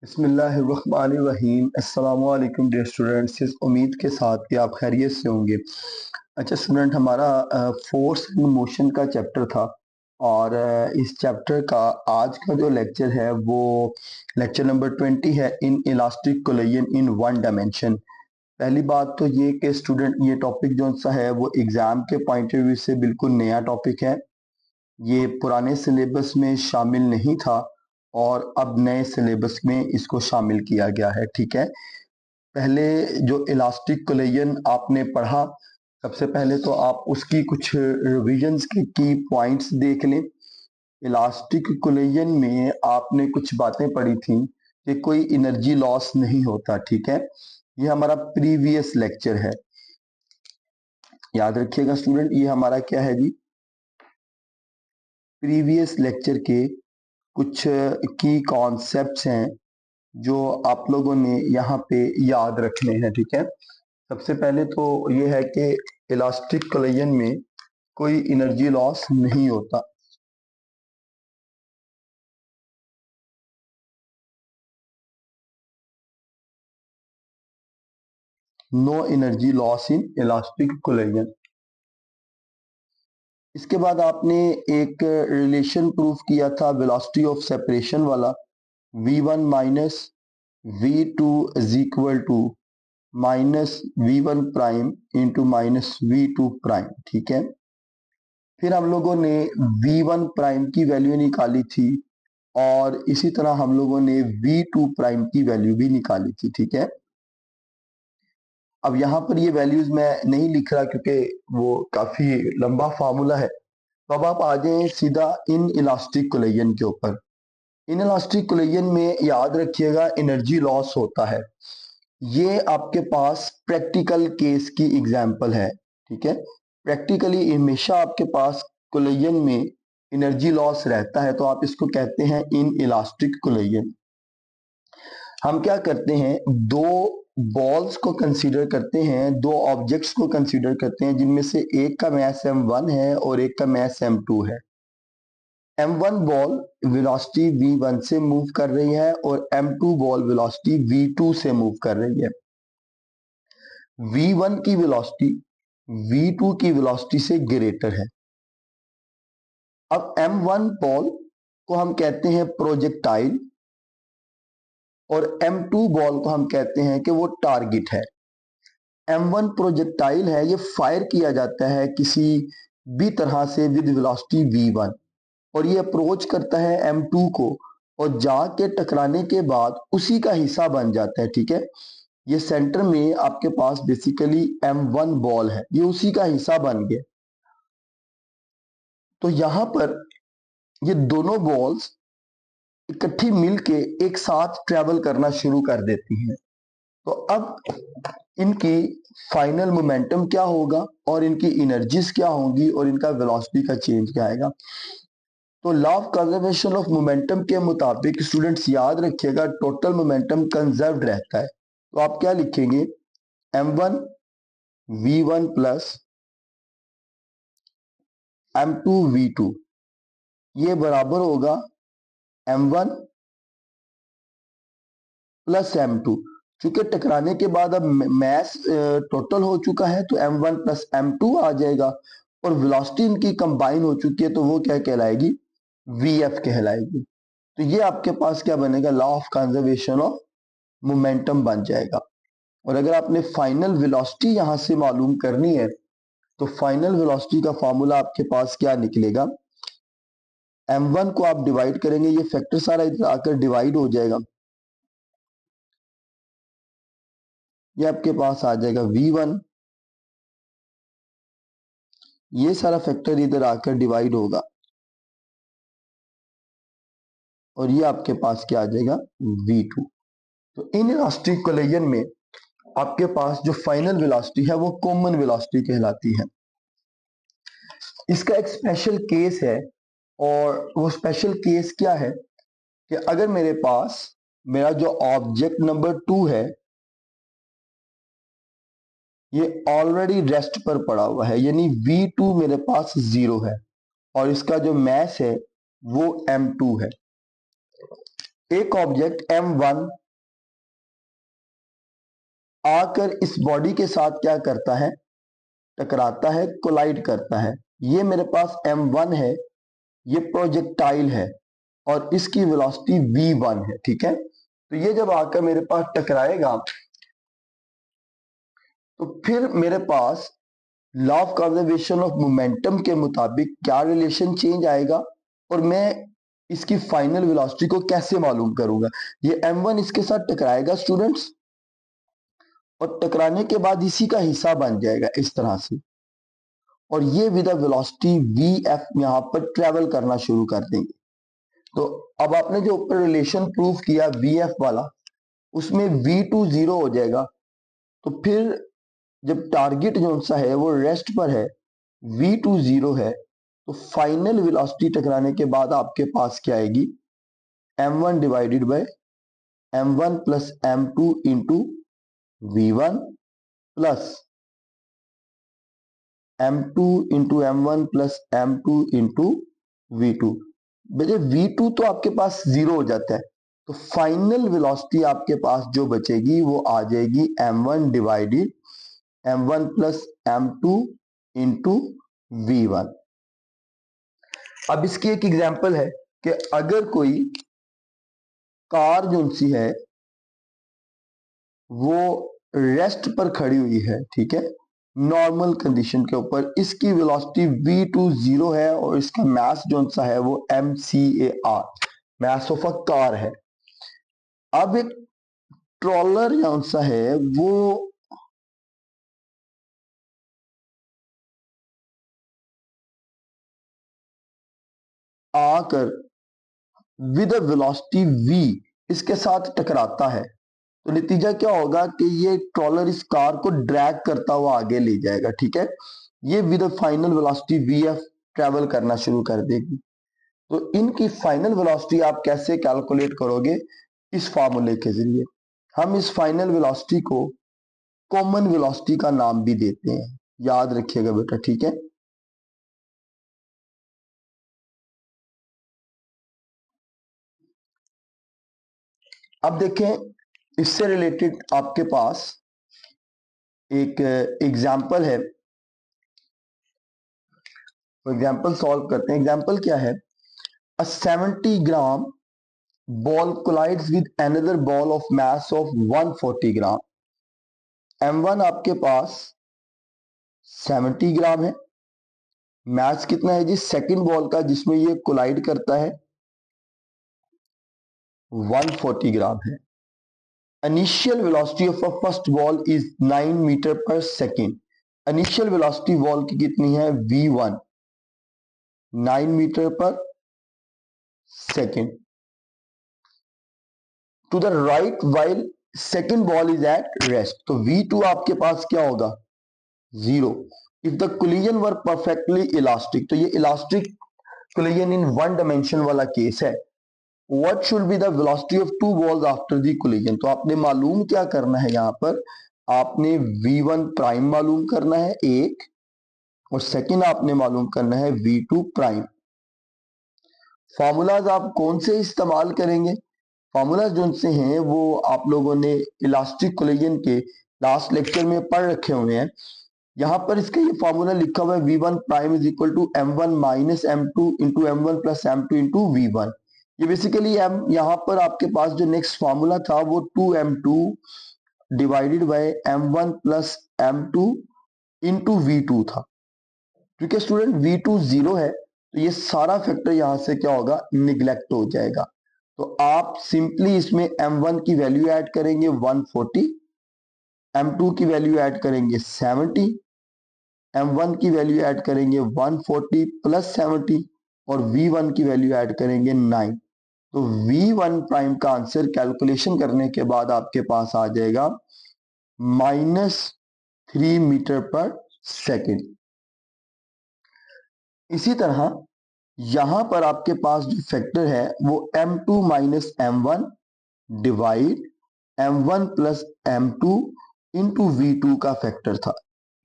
बिस्मिल्लाहिर्रहमानिर्रहीम। अस्सलाम वालेकुम डियर स्टूडेंट्स। इस उम्मीद के साथ कि आप खैरियत से होंगे। अच्छा स्टूडेंट, हमारा फोर्स एंड मोशन का चैप्टर था और इस चैप्टर का आज का जो लेक्चर है वो लेक्चर नंबर 20 है, इन elastic collision in one dimension. पहली बात तो ये कि स्टूडेंट, ये टॉपिक जो सा है वो एग्ज़ाम के पॉइंट ऑफ व्यू से बिल्कुल नया टॉपिक है। ये पुराने सिलेबस में शामिल नहीं था और अब नए सिलेबस में इसको शामिल किया गया है। ठीक है, पहले जो इलास्टिक कोलिजन आपने पढ़ा, सबसे पहले तो आप उसकी कुछ रिविजन्स के की पॉइंट्स देख लें। इलास्टिक कोलिजन में आपने कुछ बातें पढ़ी थी कि कोई एनर्जी लॉस नहीं होता। ठीक है, ये हमारा प्रीवियस लेक्चर है, याद रखिएगा स्टूडेंट। ये हमारा क्या है जी, प्रीवियस लेक्चर के कुछ की कॉन्सेप्ट्स हैं जो आप लोगों ने यहाँ पे याद रखने हैं। ठीक है, सबसे पहले तो ये है कि इलास्टिक कोलिजन में कोई एनर्जी लॉस नहीं होता। No energy loss in elastic collision. इसके बाद आपने एक रिलेशन प्रूफ किया था वेलोसिटी ऑफ सेपरेशन वाला, v1 minus v2 is equal to minus v1 prime into minus v2 prime. ठीक है, फिर हम लोगों ने v1 प्राइम की वैल्यू निकाली थी और इसी तरह हम लोगों ने v2 प्राइम की वैल्यू भी निकाली थी। ठीक है, अब यहाँ पर ये वैल्यूज मैं नहीं लिख रहा क्योंकि वो काफी लंबा फार्मूला है। तो अब आप आ जाएं सीधा इन इलास्टिक कोलिजन के ऊपर। इन इलास्टिक कोलिजन में याद रखिएगा एनर्जी लॉस होता है। ये आपके पास प्रैक्टिकल केस की एग्जाम्पल है। ठीक है, प्रैक्टिकली हमेशा आपके पास कोलिजन में एनर्जी लॉस रहता है, तो आप इसको कहते हैं इन इलास्टिक कोलिजन। हम क्या करते हैं, दो बॉल्स को कंसीडर करते हैं, दो ऑब्जेक्ट्स को कंसीडर करते हैं जिनमें से एक का मास m1 है और एक का मास m2 है। m1 बॉल वेलोसिटी v1 से मूव कर रही है और m2 बॉल वेलोसिटी v2 से मूव कर रही है। v1 की वेलोसिटी v2 की वेलोसिटी से ग्रेटर है। अब m1 बॉल को हम कहते हैं प्रोजेक्टाइल और m2 बॉल को हम कहते हैं कि वो टारगेट है। m1 प्रोजेक्टाइल है, ये फायर किया जाता है किसी भी तरह से विद वेलोसिटी v1 और ये अप्रोच करता है m2 को और जाके टकराने के बाद उसी का हिस्सा बन जाता है। ठीक है, ये सेंटर में आपके पास बेसिकली m1 बॉल है, ये उसी का हिस्सा बन गया। तो यहां पर ये दोनों बॉल्स इकट्ठी मिलके एक साथ ट्रेवल करना शुरू कर देती हैं। तो अब इनकी फाइनल मोमेंटम क्या होगा और इनकी एनर्जीज क्या होंगी और इनका वेलोसिटी का चेंज क्या आएगा। तो law of conservation of momentum के मुताबिक स्टूडेंट्स याद रखिएगा, टोटल मोमेंटम कंजर्व्ड रहता है। तो आप क्या लिखेंगे, m1 v1 plus m2 v2 ये बराबर होगा m1 प्लस m2। चूंकि टकराने के बाद अब मैस टोटल हो चुका है तो m1 प्लस m2 आ जाएगा और वेलोसिटी इनकी कंबाइन हो चुकी है तो वो क्या कहलाएगी, vf कहलाएगी। तो ये आपके पास क्या बनेगा, law of conservation of momentum बन जाएगा। और अगर आपने फाइनल वेलोसिटी यहां से मालूम करनी है तो फाइनल वेलोसिटी का फॉर्मूला आपके पास क्या निकलेगा, m1 को आप डिवाइड करेंगे, ये फैक्टर सारा इधर आकर डिवाइड हो जाएगा, ये आपके पास आ जाएगा v1, ये सारा फैक्टर इधर आकर डिवाइड होगा और ये आपके पास क्या आ जाएगा, v2। तो इन इलास्टिक कोलिजन में आपके पास जो फाइनल वेलोसिटी है वो कॉमन वेलोसिटी कहलाती है। इसका एक स्पेशल केस है और वो स्पेशल केस क्या है कि अगर मेरे पास मेरा जो ऑब्जेक्ट नंबर 2 है ये ऑलरेडी रेस्ट पर पड़ा हुआ है, यानी v2 मेरे पास 0 है और इसका जो मास है वो m2 है। एक ऑब्जेक्ट m1 आकर इस बॉडी के साथ क्या करता है, टकराता है, कोलाइड करता है। ये मेरे पास m1 है, ये प्रोजेक्टाइल है और इसकी वेलोसिटी v1 है, ठीक है। तो ये जब आकर मेरे पास टकराएगा तो फिर मेरे पास law of conservation of momentum के मुताबिक क्या रिलेशन चेंज आएगा और मैं इसकी फाइनल वेलोसिटी को कैसे मालूम करूंगा। ये m1 इसके साथ टकराएगा स्टूडेंट्स, और टकराने के बाद इसी का हिस्सा बन जाएगा इस तरह से, और ये विद वेलोसिटी vf यहां पर ट्रेवल करना शुरू कर देंगे। तो अब आपने जो ऊपर रिलेशन प्रूफ किया vf वाला, उसमें v2 0 हो जाएगा। तो फिर जब टारगेट जो सा है वो रेस्ट पर है, v2 0 है, तो फाइनल वेलोसिटी टकराने के बाद आपके पास क्या आएगी, m1 divided by m1 plus m2 into v1 plus m2 into m1 plus m2 into v2। बेटे v2 तो आपके पास 0 हो जाता है, तो फाइनल वेलोसिटी आपके पास जो बचेगी वो आ जाएगी m1 divided m1 plus m2 into v1। अब इसकी एक एग्जांपल है कि अगर कोई कार जो सी है वो रेस्ट पर खड़ी हुई है, ठीक है, नॉर्मल कंडीशन के ऊपर, इसकी वेलोसिटी v2 0 है और इसका मास जो सा है वो mcar, mass of a car है। अब एक ट्रॉलर जो सा है वो आकर विद वेलोसिटी v इसके साथ टकराता है, तो नतीजा क्या होगा कि ये ट्रॉलर इस कार को ड्रैग करता हुआ आगे ले जाएगा, ठीक है। ये with final velocity vf travel करना शुरू कर देगी। तो इनकी फाइनल वेलोसिटी आप कैसे कैलकुलेट करोगे, इस फार्मूले के जरिए। हम इस फाइनल वेलोसिटी को कॉमन वेलोसिटी का नाम भी देते हैं, याद रखिएगा बेटा, ठीक है। अब देखें, इससे रिलेटेड आपके पास एक एग्जाम्पल है, एग्जाम्पल सॉल्व करते हैं। एग्जाम्पल क्या है, a 70 gram ball collides with another ball of mass of 140 gram. m1 आपके पास 70 ग्राम है, मास कितना है जी सेकंड बॉल का जिसमें ये कोलाइड करता है, 140 ग्राम है। Initial velocity of a first ball is 9 metre per second. Initial velocity ball की कितनी है, v1, 9 metre per second to the right while second ball is at rest. तो v2 आपके पास क्या होगा, 0। If the collision were perfectly elastic, तो ये elastic collision in one dimension वाला केस है। What should be the velocity of two balls after the collision. तो आपने मालूम क्या करना है, यहां पर आपने v1 प्राइम मालूम करना है एक, और सेकंड आपने मालूम करना है v2 प्राइम। फॉर्मूलाज आप कौन से इस्तेमाल करेंगे, फॉर्मूलाज जो से हैं वो आप लोगों ने इलास्टिक कोलिजन के लास्ट लेक्चर में पढ़ रखे हुए हैं। यहां पर इसका ये फॉर्मूला लिखा हुआ है v1 prime is equal to m1 minus m2 into m1 plus m2 into v1। ये बेसिकली m यहाँ पर आपके पास जो नेक्स्ट फॉर्मूला था वो 2m2 divided by m1 plus m2 into v2 था। क्योंकि स्टूडेंट v2 0 है तो ये सारा फैक्टर यहां से क्या होगा, निग्लेक्ट हो जाएगा। तो आप सिंपली इसमें m1 की वैल्यू ऐड करेंगे 140, m2 की वैल्यू ऐड करेंगे 70, m1 की वैल्यू ऐड करेंगे 140 प्लस 70 और v1 की वैल्यू ऐड करेंगे 9। तो v1 प्राइम का आंसर कैलकुलेशन करने के बाद आपके पास आ जाएगा -3 मीटर पर सेकेंड। इसी तरह यहां पर आपके पास जो फैक्टर है वो m2 minus m1 divide m1 plus m2 into v2 का फैक्टर था।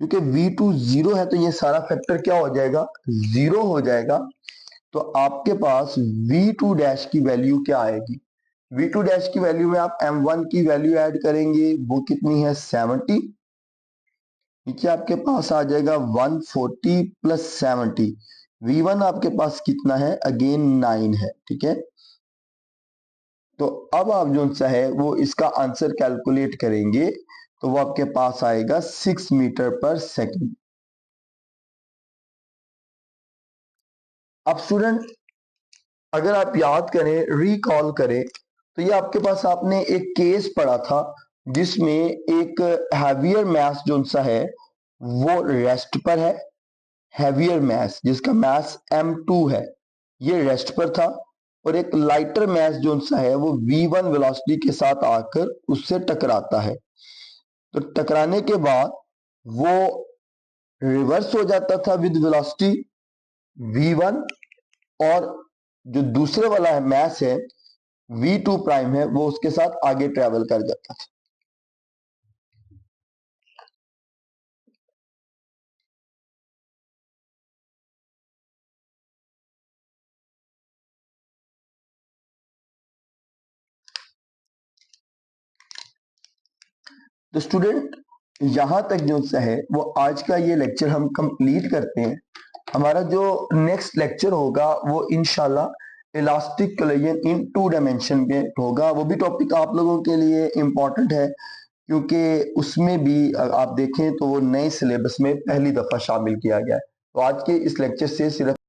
क्योंकि v2 0 है तो ये सारा फैक्टर क्या हो जाएगा, 0 हो जाएगा। तो आपके पास v2 डैश की वैल्यू क्या आएगी, v2 डैश की वैल्यू में आप m1 की वैल्यू ऐड करेंगे, वो कितनी है 70। नीचे आपके पास आ जाएगा 140 प्लस 70। v1 आपके पास कितना है, अगेन 9 है, ठीक है। तो अब आप जो सा है वो इसका आंसर कैलकुलेट करेंगे तो वो आपके पास आएगा 6 मीटर पर सेकंड। अब स्टूडेंट अगर आप याद करें, रिकॉल करें, तो ये आपके पास आपने एक केस पढ़ा था जिसमें एक हैवियर मैस जो सा है वो रेस्ट पर है। हैवियर मैस जिसका मैस m2 है, ये रेस्ट पर था, और एक लाइटर मैस जो सा है वो v1 वेलोसिटी के साथ आकर उससे टकराता है। तो टकराने के बाद वो रिवर्स हो जाता था विद वेलोसिटी v1, और जो दूसरे वाला है मैस है v2 प्राइम है, वो उसके साथ आगे ट्रेवल कर जाता था। तो स्टूडेंट यहां तक जो सा है वो आज का ये लेक्चर हम कंप्लीट करते हैं। हमारा जो नेक्स्ट लेक्चर होगा वो इंशाल्लाह इलास्टिक कोलिजन इन 2 डायमेंशन में होगा। वो भी टॉपिक आप लोगों के लिए इंपॉर्टेंट है क्योंकि उसमें भी आप देखें तो वो नए सिलेबस में पहली दफा शामिल किया गया है। तो आज के इस लेक्चर से सिर्फ